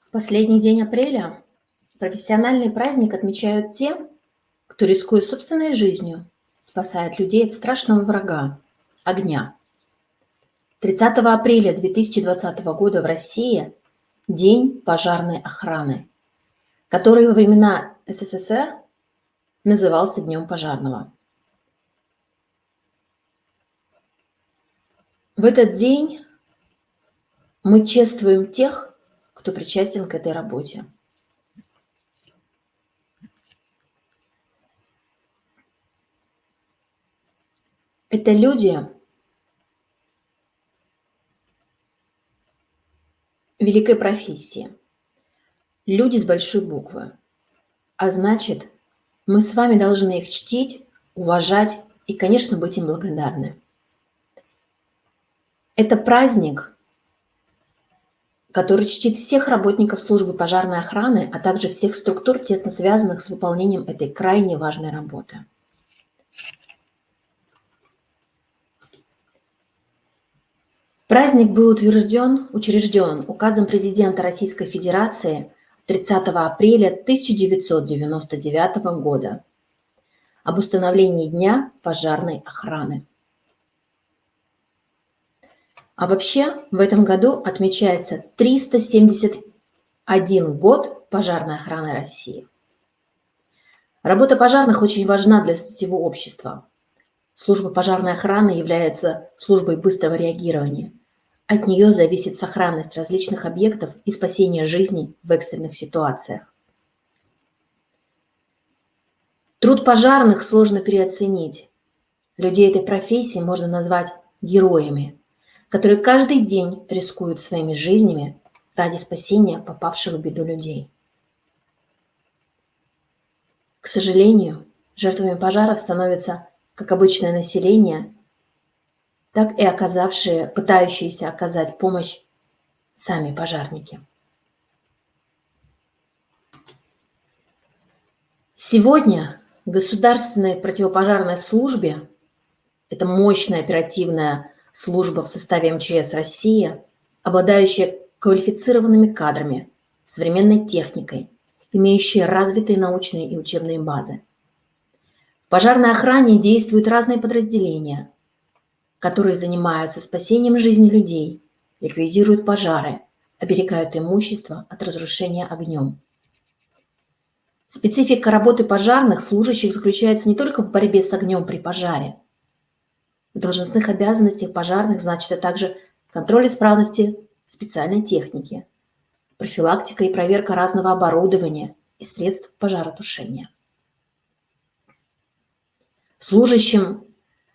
В последний день апреля профессиональный праздник отмечают те, кто, рискуя собственной жизнью, спасает людей от страшного врага – огня. 30 апреля 2020 года в России – День пожарной охраны, который во времена СССР назывался Днем пожарного. В этот день мы чествуем тех, кто причастен к этой работе. Это люди великой профессии, люди с большой буквы. А значит, мы с вами должны их чтить, уважать и, конечно, быть им благодарны. Это праздник, который чтит всех работников службы пожарной охраны, а также всех структур, тесно связанных с выполнением этой крайне важной работы. Праздник был учрежден указом президента Российской Федерации 30 апреля 1999 года об установлении Дня пожарной охраны. А вообще в этом году отмечается 371 год пожарной охраны России. Работа пожарных очень важна для всего общества. Служба пожарной охраны является службой быстрого реагирования. От нее зависит сохранность различных объектов и спасение жизней в экстренных ситуациях. Труд пожарных сложно переоценить. Людей этой профессии можно назвать героями, которые каждый день рискуют своими жизнями ради спасения попавших в беду людей. К сожалению, жертвами пожаров становятся как обычное население, так и пытающиеся оказать помощь сами пожарники. Сегодня в Государственной противопожарной службе, это мощная оперативная служба в составе МЧС России, обладающая квалифицированными кадрами, современной техникой, имеющая развитые научные и учебные базы. В пожарной охране действуют разные подразделения, которые занимаются спасением жизни людей, ликвидируют пожары, оберегают имущество от разрушения огнем. Специфика работы пожарных служащих заключается не только в борьбе с огнем при пожаре. В должностных обязанностях пожарных значится также контроль исправности специальной техники, профилактика и проверка разного оборудования и средств пожаротушения. Служащим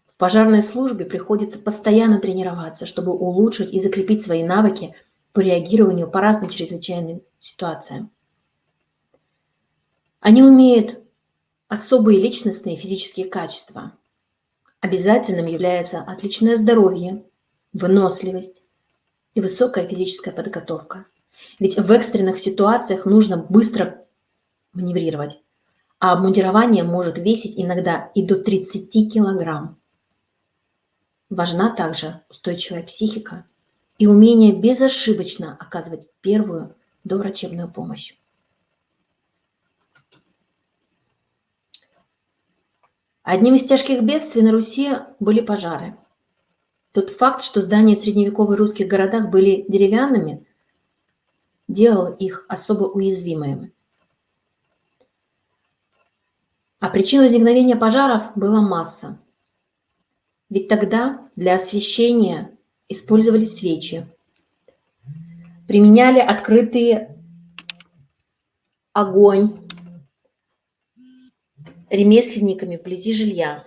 в пожарной службе приходится постоянно тренироваться, чтобы улучшить и закрепить свои навыки по реагированию по разным чрезвычайным ситуациям. Они умеют особые личностные и физические качества. Обязательным является отличное здоровье, выносливость и высокая физическая подготовка. Ведь в экстренных ситуациях нужно быстро маневрировать, а обмундирование может весить иногда и до 30 килограмм. Важна также устойчивая психика и умение безошибочно оказывать первую доврачебную помощь. Одним из тяжких бедствий на Руси были пожары. Тот факт, что здания в средневековых русских городах были деревянными, делал их особо уязвимыми. А причин возникновения пожаров была масса. Ведь тогда для освещения использовали свечи, применяли открытый огонь ремесленниками вблизи жилья.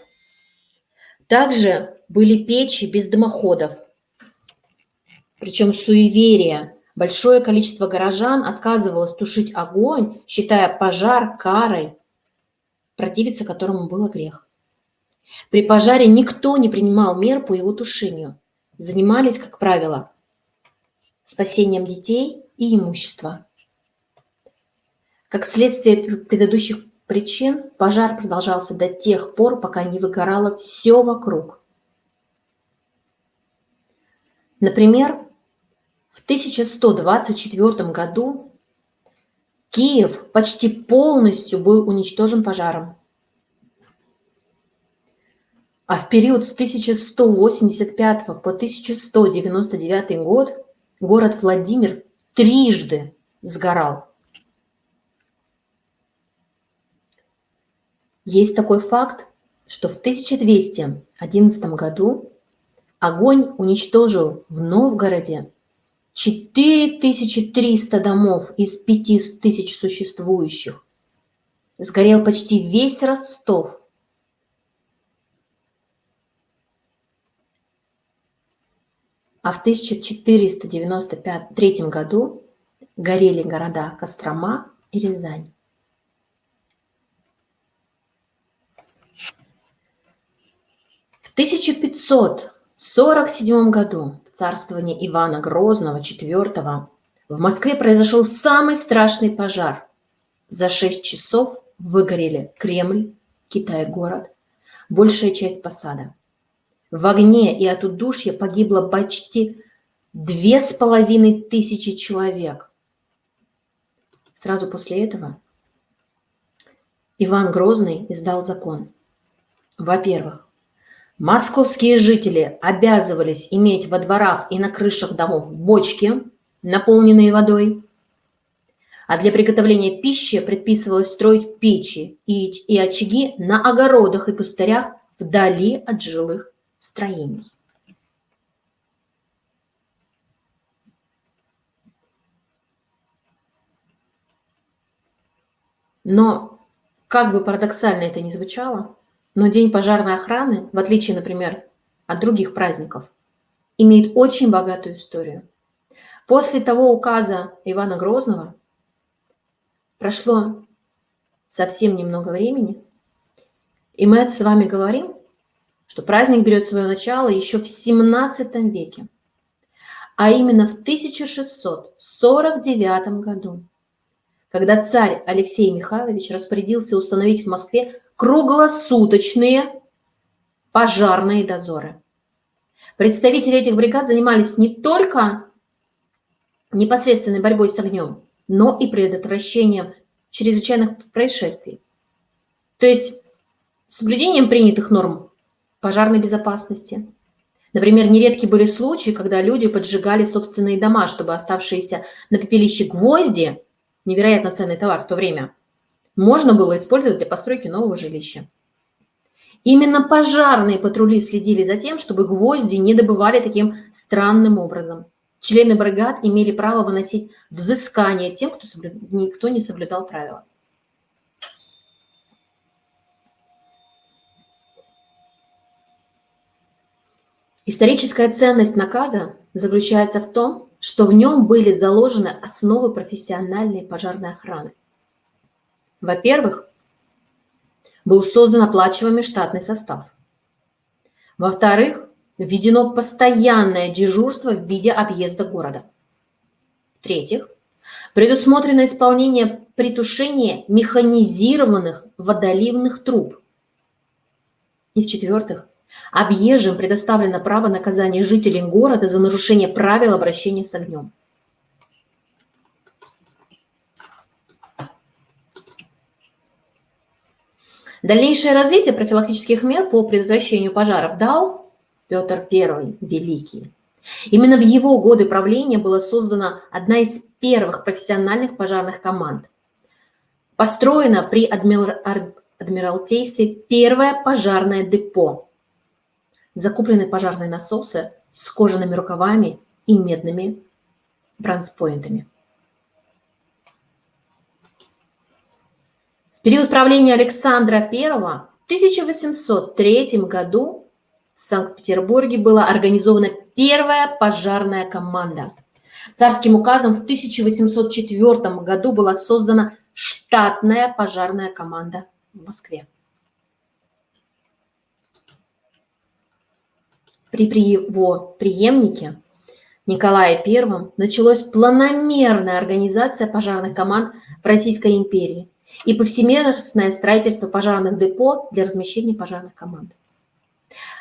Также были печи без дымоходов. Причем суеверие. Большое количество горожан отказывалось тушить огонь, считая пожар карой, противиться которому было грех. При пожаре никто не принимал мер по его тушению. Занимались, как правило, спасением детей и имущества. Как следствие предыдущих причин, пожар продолжался до тех пор, пока не выгорало все вокруг. Например, в 1124 году Киев почти полностью был уничтожен пожаром. А в период с 1185 по 1199 год город Владимир трижды сгорал. Есть такой факт, что в 1211 году огонь уничтожил в Новгороде 4300 домов из 5000 существующих. Сгорел почти весь Ростов. А в 1493 году горели города Кострома и Рязань. В 1547 году в царствовании Ивана Грозного IV в Москве произошел самый страшный пожар. За 6 часов выгорели Кремль, Китай-город, большая часть посада. В огне и от удушья погибло почти 2500 человек. Сразу после этого Иван Грозный издал закон. Во-первых, московские жители обязывались иметь во дворах и на крышах домов бочки, наполненные водой, а для приготовления пищи предписывалось строить печи и очаги на огородах и пустырях вдали от жилых строений. Но, как бы парадоксально это ни звучало, но День пожарной охраны, в отличие, например, от других праздников, имеет очень богатую историю. После того указа Ивана Грозного прошло совсем немного времени, и мы с вами говорим, что праздник берет свое начало еще в 17 веке, а именно в 1649 году, когда царь Алексей Михайлович распорядился установить в Москве круглосуточные пожарные дозоры. Представители этих бригад занимались не только непосредственной борьбой с огнем, но и предотвращением чрезвычайных происшествий. То есть соблюдением принятых норм пожарной безопасности. Например, нередки были случаи, когда люди поджигали собственные дома, чтобы оставшиеся на пепелище гвозди, невероятно ценный товар в то время, можно было использовать для постройки нового жилища. Именно пожарные патрули следили за тем, чтобы гвозди не добывали таким странным образом. Члены бригад имели право выносить взыскание тем, кто не соблюдал правила. Историческая ценность наказа заключается в том, что в нем были заложены основы профессиональной пожарной охраны. Во-первых, был создан оплачиваемый штатный состав. Во-вторых, введено постоянное дежурство в виде объезда города. В-третьих, предусмотрено исполнение при тушении механизированных водоливных труб. И в-четвертых, объезжим предоставлено право наказания жителей города за нарушение правил обращения с огнем. Дальнейшее развитие профилактических мер по предотвращению пожаров дал Петр I Великий. Именно в его годы правления была создана одна из первых профессиональных пожарных команд. Построено при Адмиралтействе первое пожарное депо. Закуплены пожарные насосы с кожаными рукавами и медными бронспойнтами. В период правления Александра I в 1803 году в Санкт-Петербурге была организована первая пожарная команда. Царским указом в 1804 году была создана штатная пожарная команда в Москве. При его преемнике Николае I началась планомерная организация пожарных команд в Российской империи и повсеместное строительство пожарных депо для размещения пожарных команд.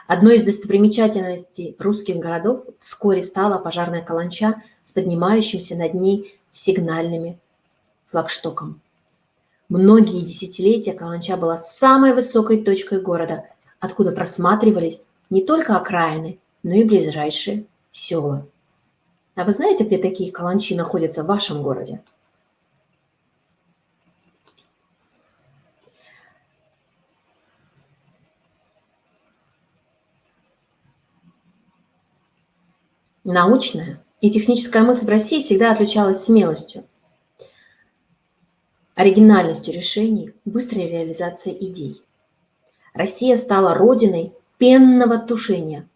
Одной из достопримечательностей русских городов вскоре стала пожарная каланча с поднимающимся над ней сигнальными флагштоком. Многие десятилетия Каланча была самой высокой точкой города, откуда просматривались не только окраины, но и ближайшие села. А вы знаете, где такие каланчи находятся в вашем городе? Научная и техническая мысль в России всегда отличалась смелостью, оригинальностью решений, быстрой реализацией идей. Россия стала родиной пенного тушения.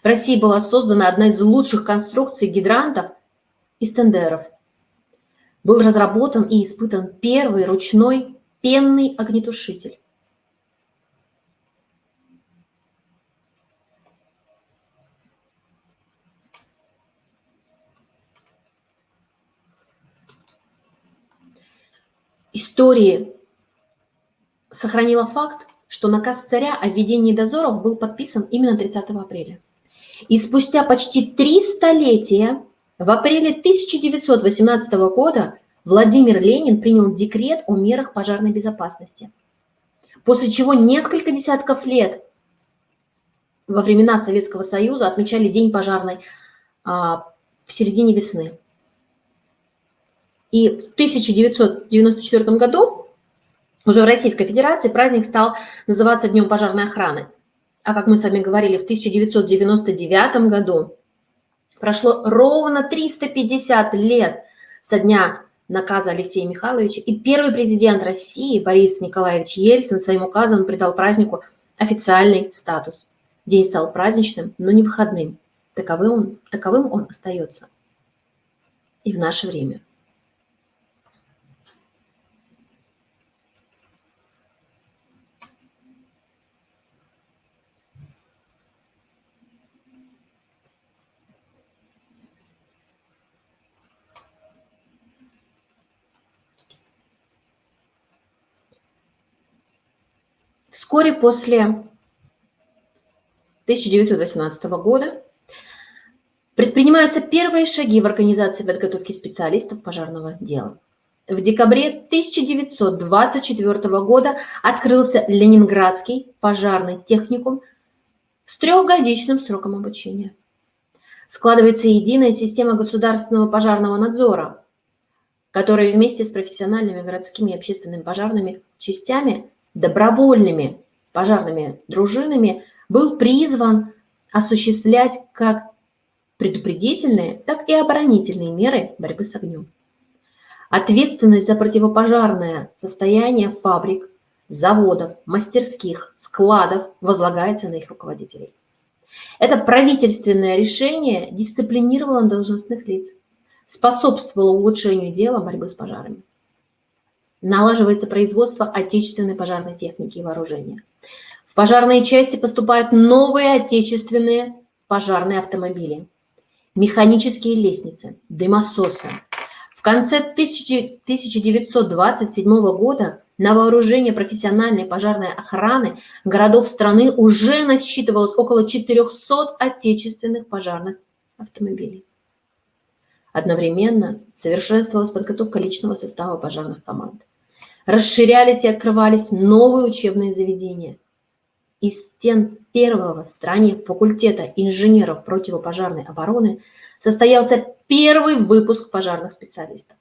В России была создана одна из лучших конструкций гидрантов из тендеров. Был разработан и испытан первый ручной пенный огнетушитель. История сохранила факт, что наказ царя о введении дозоров был подписан именно 30 апреля. И спустя почти 3 столетия, в апреле 1918 года, Владимир Ленин принял декрет о мерах пожарной безопасности, после чего несколько десятков лет во времена Советского Союза отмечали День пожарной в середине весны. И в 1994 году уже в Российской Федерации праздник стал называться Днем пожарной охраны. А как мы с вами говорили, в 1999 году прошло ровно 350 лет со дня наказа Алексея Михайловича, и первый президент России Борис Николаевич Ельцин своим указом придал празднику официальный статус. День стал праздничным, но не выходным. Таковым он остается и в наше время. Вскоре после 1918 года предпринимаются первые шаги в организации подготовки специалистов пожарного дела. В декабре 1924 года открылся Ленинградский пожарный техникум с 3-годичным сроком обучения. Складывается единая система государственного пожарного надзора, который вместе с профессиональными городскими и общественными пожарными частями, добровольными пожарными дружинами был призван осуществлять как предупредительные, так и оборонительные меры борьбы с огнем. Ответственность за противопожарное состояние фабрик, заводов, мастерских, складов возлагается на их руководителей. Это правительственное решение дисциплинировало должностных лиц, способствовало улучшению дела борьбы с пожарами. Налаживается производство отечественной пожарной техники и вооружения. В пожарные части поступают новые отечественные пожарные автомобили, механические лестницы, дымососы. В конце 1927 года на вооружение профессиональной пожарной охраны городов страны уже насчитывалось около 400 отечественных пожарных автомобилей. Одновременно совершенствовалась подготовка личного состава пожарных команд. Расширялись и открывались новые учебные заведения. Из стен первого в стране факультета инженеров противопожарной обороны состоялся первый выпуск пожарных специалистов.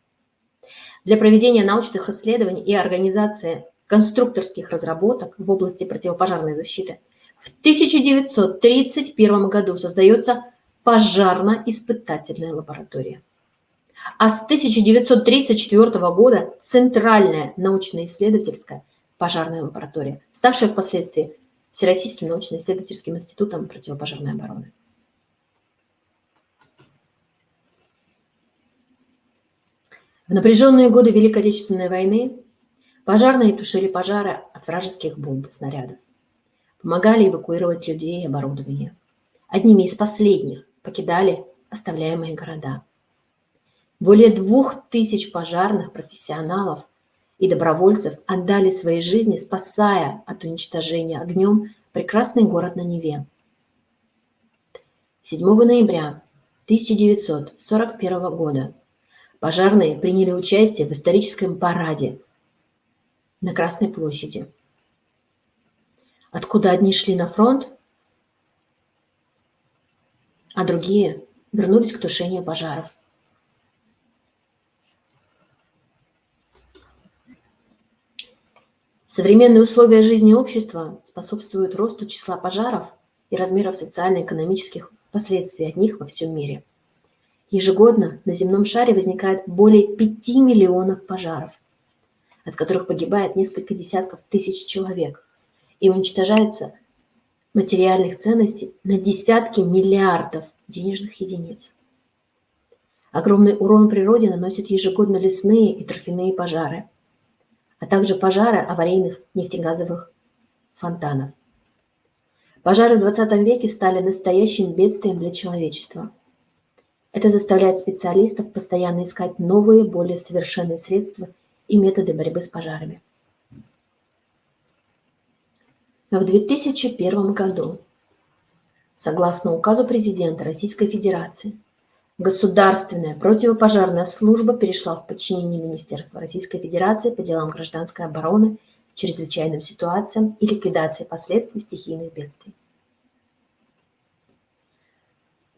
Для проведения научных исследований и организации конструкторских разработок в области противопожарной защиты в 1931 году создается пожарно-испытательная лаборатория. А с 1934 года Центральная научно-исследовательская пожарная лаборатория, ставшая впоследствии Всероссийским научно-исследовательским институтом противопожарной обороны. В напряженные годы Великой Отечественной войны пожарные тушили пожары от вражеских бомб и снарядов, помогали эвакуировать людей и оборудование. Одними из последних покидали оставляемые города. Более 2000 пожарных профессионалов и добровольцев отдали свои жизни, спасая от уничтожения огнем прекрасный город на Неве. 7 ноября 1941 года Пожарные приняли участие в историческом параде на Красной площади, откуда одни шли на фронт, а другие вернулись к тушению пожаров. Современные условия жизни общества способствуют росту числа пожаров и размеров социально-экономических последствий от них во всем мире. Ежегодно на земном шаре возникает более 5 миллионов пожаров, от которых погибает несколько десятков тысяч человек, и уничтожается материальных ценностей на десятки миллиардов денежных единиц. Огромный урон природе наносят ежегодно лесные и торфяные пожары, а также пожары аварийных нефтегазовых фонтанов. Пожары в 20 веке стали настоящим бедствием для человечества. Это заставляет специалистов постоянно искать новые, более совершенные средства и методы борьбы с пожарами. В 2001 году, согласно указу президента Российской Федерации, Государственная противопожарная служба перешла в подчинение Министерства Российской Федерации по делам гражданской обороны, чрезвычайным ситуациям и ликвидации последствий стихийных бедствий.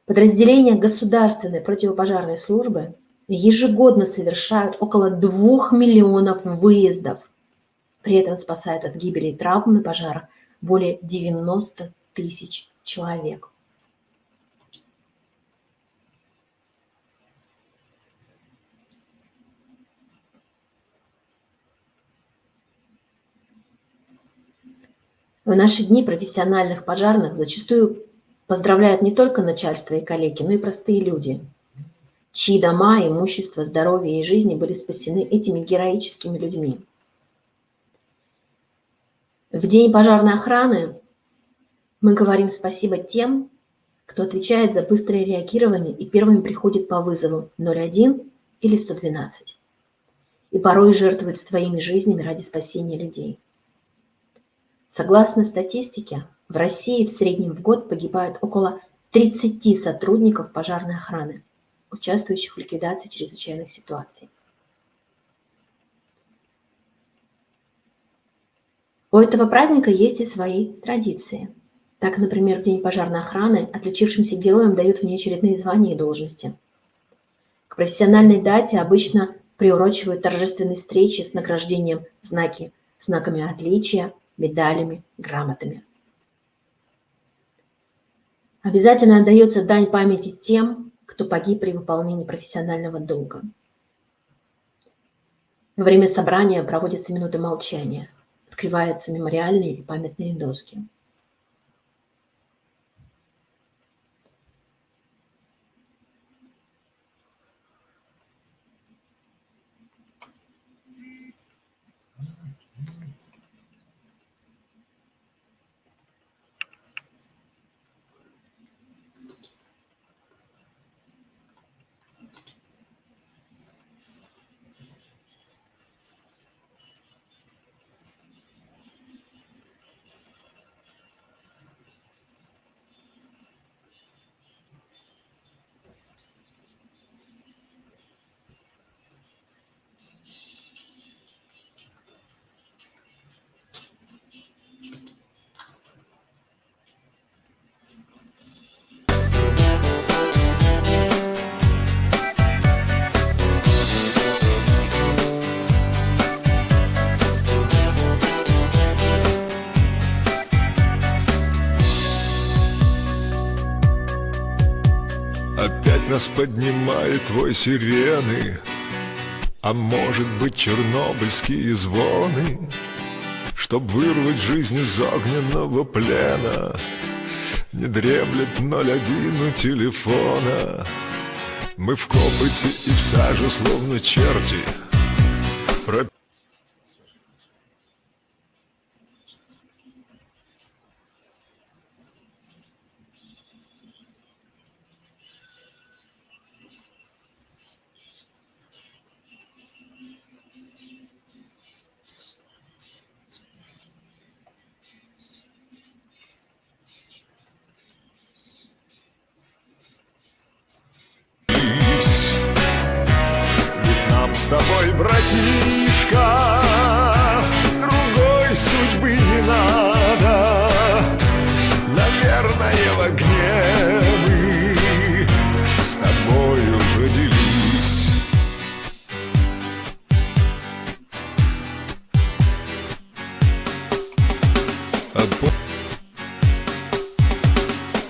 Подразделения Государственной противопожарной службы ежегодно совершают около 2 миллионов выездов. При этом спасают от гибели и травм на пожарах более 90 тысяч человек. В наши дни профессиональных пожарных зачастую поздравляют не только начальство и коллеги, но и простые люди, чьи дома, имущество, здоровье и жизни были спасены этими героическими людьми. В День пожарной охраны мы говорим спасибо тем, кто отвечает за быстрое реагирование и первыми приходит по вызову 01 или 112, и порой жертвует своими жизнями ради спасения людей. Согласно статистике, в России в среднем в год погибает около 30 сотрудников пожарной охраны, участвующих в ликвидации чрезвычайных ситуаций. У этого праздника есть и свои традиции. Так, например, в День пожарной охраны отличившимся героям дают внеочередные звания и должности. К профессиональной дате обычно приурочивают торжественные встречи с награждением знаками отличия, медалями, грамотами. Обязательно отдается дань памяти тем, кто погиб при выполнении профессионального долга. Во время собрания проводятся минуты молчания, открываются мемориальные и памятные доски. Опять нас поднимает твой сирены, а может быть чернобыльские звоны, чтоб вырвать жизнь из огненного плена. Не дремлет 01 у телефона. Мы в копоте и в саже, словно черти. с тобой, братишка, другой судьбы не надо. Наверное, в огне мы с тобою родились.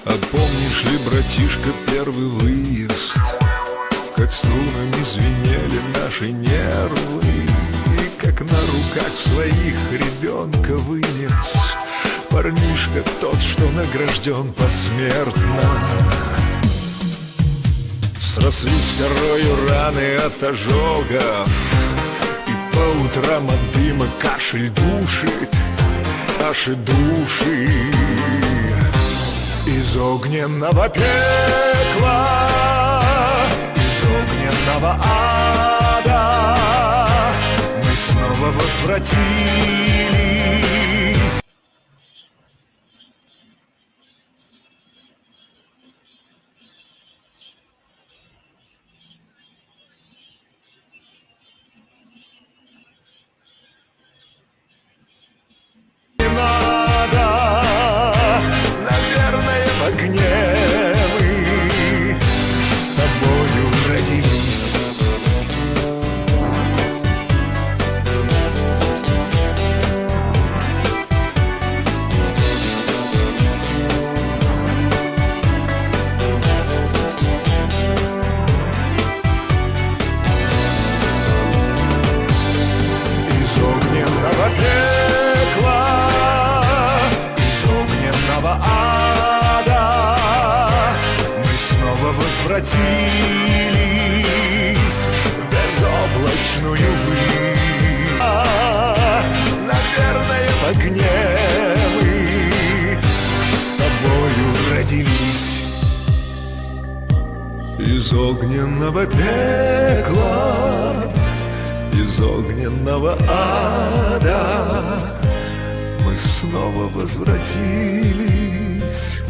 А помнишь ли, братишка, первый выезд, как струнами звенели наши нервы, и как на руках своих ребенка вынес парнишка тот, что награжден посмертно. Срослись порою раны от ожогов, и по утрам от дыма кашель душит наши души. Из огненного пекла, из огненного ада мы снова возвратились. Не надо, наверное, в огне мы с тобою родились. Из огненного пекла, из огненного ада мы снова возвратились в безоблачную высь. Наверное, в огне мы с тобою родились. Из огненного пекла, из огненного ада мы снова возвратились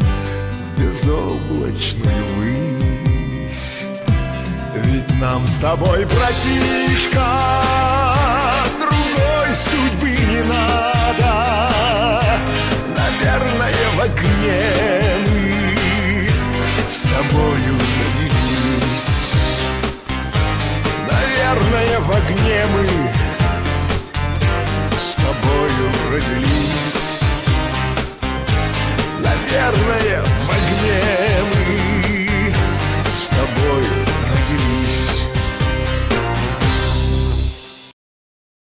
в безоблачную высь. Ведь нам с тобой, братишка, другой судьбы не надо. Наверное, в огне мы с тобою родились. Наверное, в огне мы с тобою родились. Наверное, в огне